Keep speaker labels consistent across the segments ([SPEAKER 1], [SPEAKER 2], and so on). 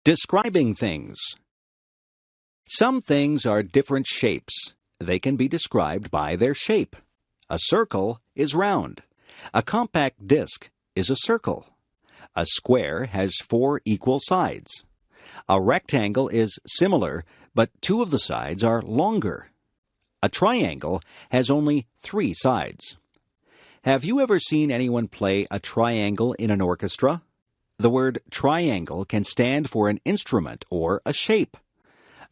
[SPEAKER 1] Describing things. Some things are different shapes. They can be described by their shape. A circle is round. A compact disc is a circle. A square has 4 equal sides. A rectangle is similar, but 2 of the sides are longer. A triangle has only 3 sides. Have you ever seen anyone play a triangle in an orchestra? The word triangle can stand for an instrument or a shape.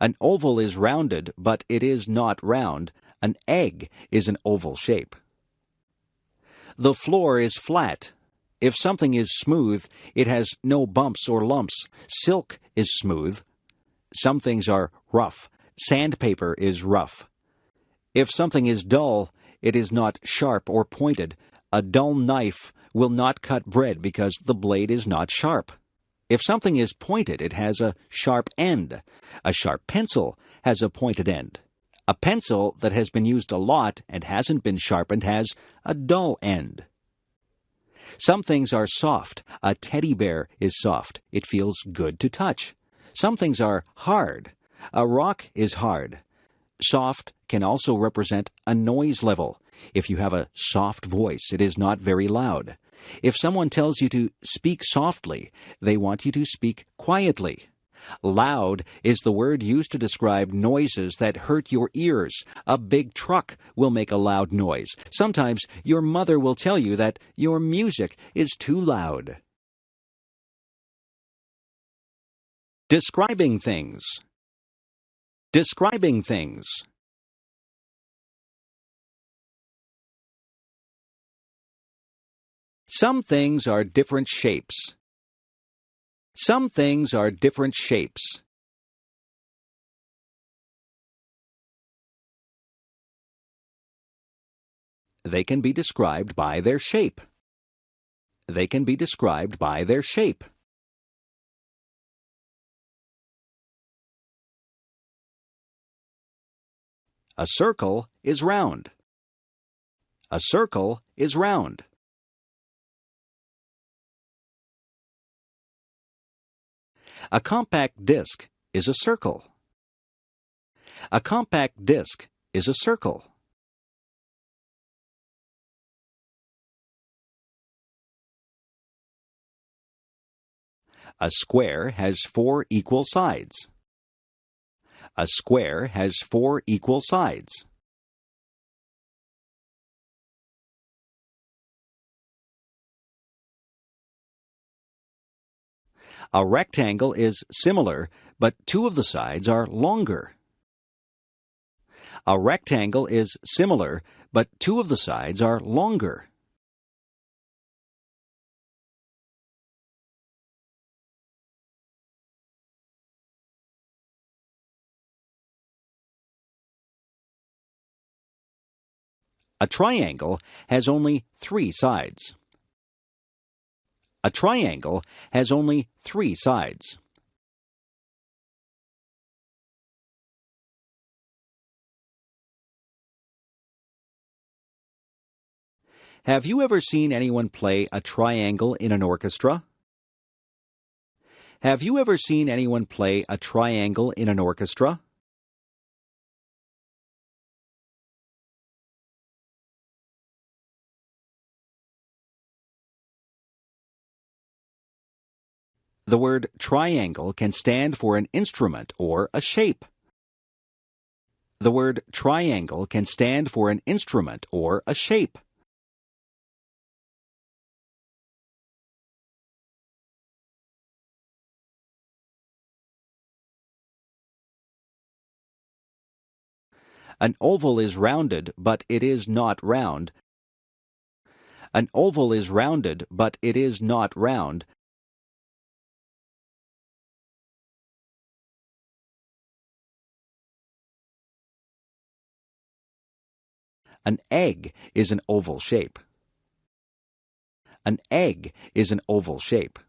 [SPEAKER 1] An oval is rounded, but it is not round. An egg is an oval shape. The floor is flat. If something is smooth, it has no bumps or lumps. Silk is smooth. Some things are rough. Sandpaper is rough. If something is dull, it is not sharp or pointed. A dull knife will not cut bread because the blade is not sharp. If something is pointed, it has a sharp end. A sharp pencil has a pointed end. A pencil that has been used a lot and hasn't been sharpened has a dull end. Some things are soft. A teddy bear is soft. It feels good to touch. Some things are hard. A rock is hard. Soft can also represent a noise level. If you have a soft voice, it is not very loud. If someone tells you to speak softly, they want you to speak quietly. Loud is the word used to describe noises that hurt your ears. A big truck will make a loud noise. Sometimes your mother will tell you that your music is too loud. Describing things. Describing things. Some things are different shapes. Some things are different shapes. They can be described by their shape. They can be described by their shape. A circle is round. A circle is round. A compact disc is a circle. A compact disc is a circle. A square has 4 equal sides. A square has 4 equal sides. A rectangle is similar, but 2 of the sides are longer. A rectangle is similar, but 2 of the sides are longer. A triangle has only 3 sides. A triangle has only 3 sides. Have you ever seen anyone play a triangle in an orchestra? Have you ever seen anyone play a triangle in an orchestra? The word triangle can stand for an instrument or a shape. The word triangle can stand for an instrument or a shape. An oval is rounded, but it is not round. An oval is rounded, but it is not round. An egg is an oval shape. An egg is an oval shape.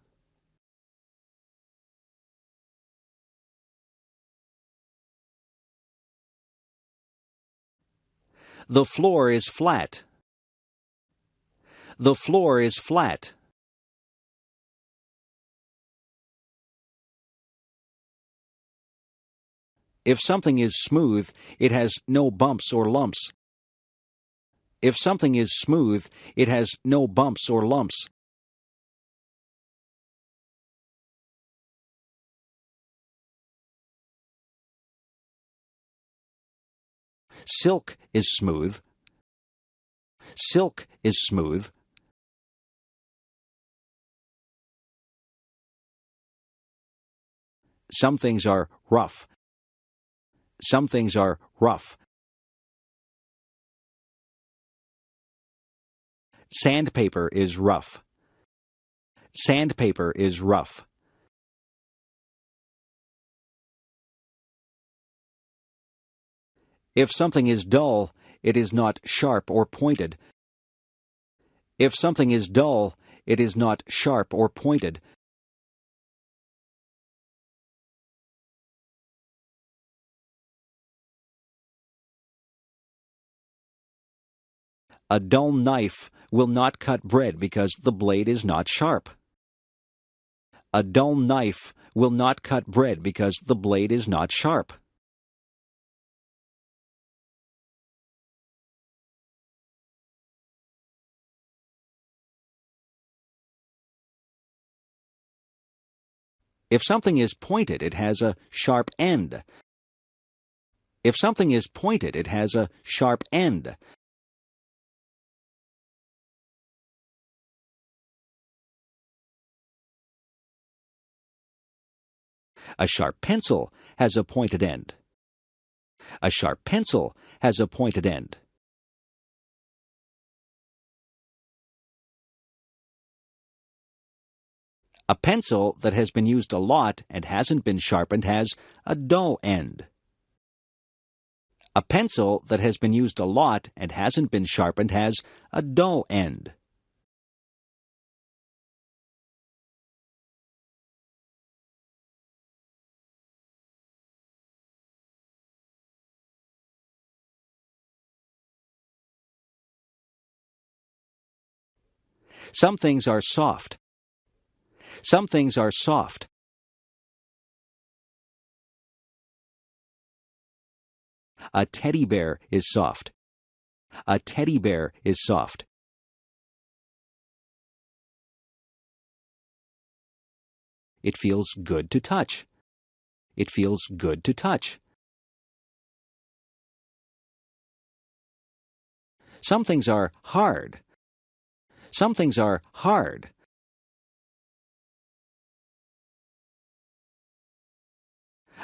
[SPEAKER 1] The floor is flat. The floor is flat. If something is smooth, it has no bumps or lumps. If something is smooth, it has no bumps or lumps. Silk is smooth. Silk is smooth. Some things are rough. Some things are rough. Sandpaper is rough. Sandpaper is rough. If something is dull, it is not sharp or pointed. If something is dull, it is not sharp or pointed. A dull knife will not cut bread because the blade is not sharp. A dull knife will not cut bread because the blade is not sharp. If something is pointed, it has a sharp end. If something is pointed, it has a sharp end. A sharp pencil has a pointed end. A sharp pencil has a pointed end. A pencil that has been used a lot and hasn't been sharpened has a dull end. A pencil that has been used a lot and hasn't been sharpened has a dull end. Some things are soft. Some things are soft. A teddy bear is soft. A teddy bear is soft. It feels good to touch. It feels good to touch. Some things are hard. Some things are hard.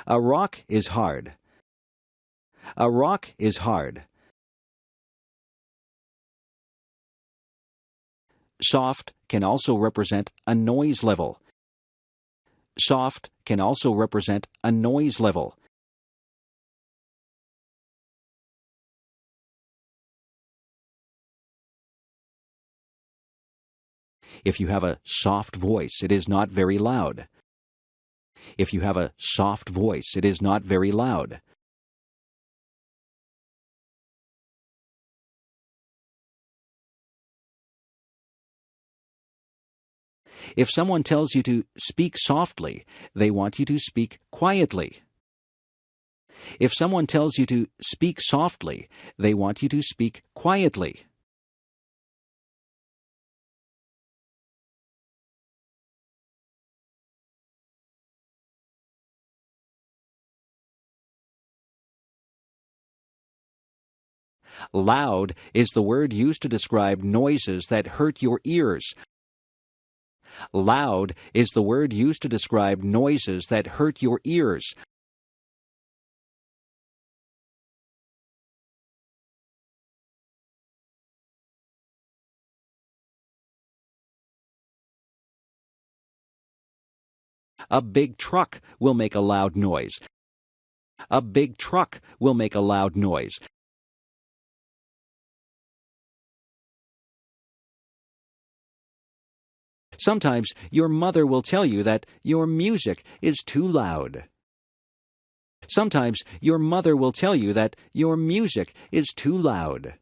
[SPEAKER 1] A rock is hard. A rock is hard. Soft can also represent a noise level. Soft can also represent a noise level. If you have a soft voice, it is not very loud. If you have a soft voice, it is not very loud. If someone tells you to speak softly, they want you to speak quietly. If someone tells you to speak softly, they want you to speak quietly. Loud is the word used to describe noises that hurt your ears. Loud is the word used to describe noises that hurt your ears. A big truck will make a loud noise. A big truck will make a loud noise. Sometimes your mother will tell you that your music is too loud. Sometimes your mother will tell you that your music is too loud.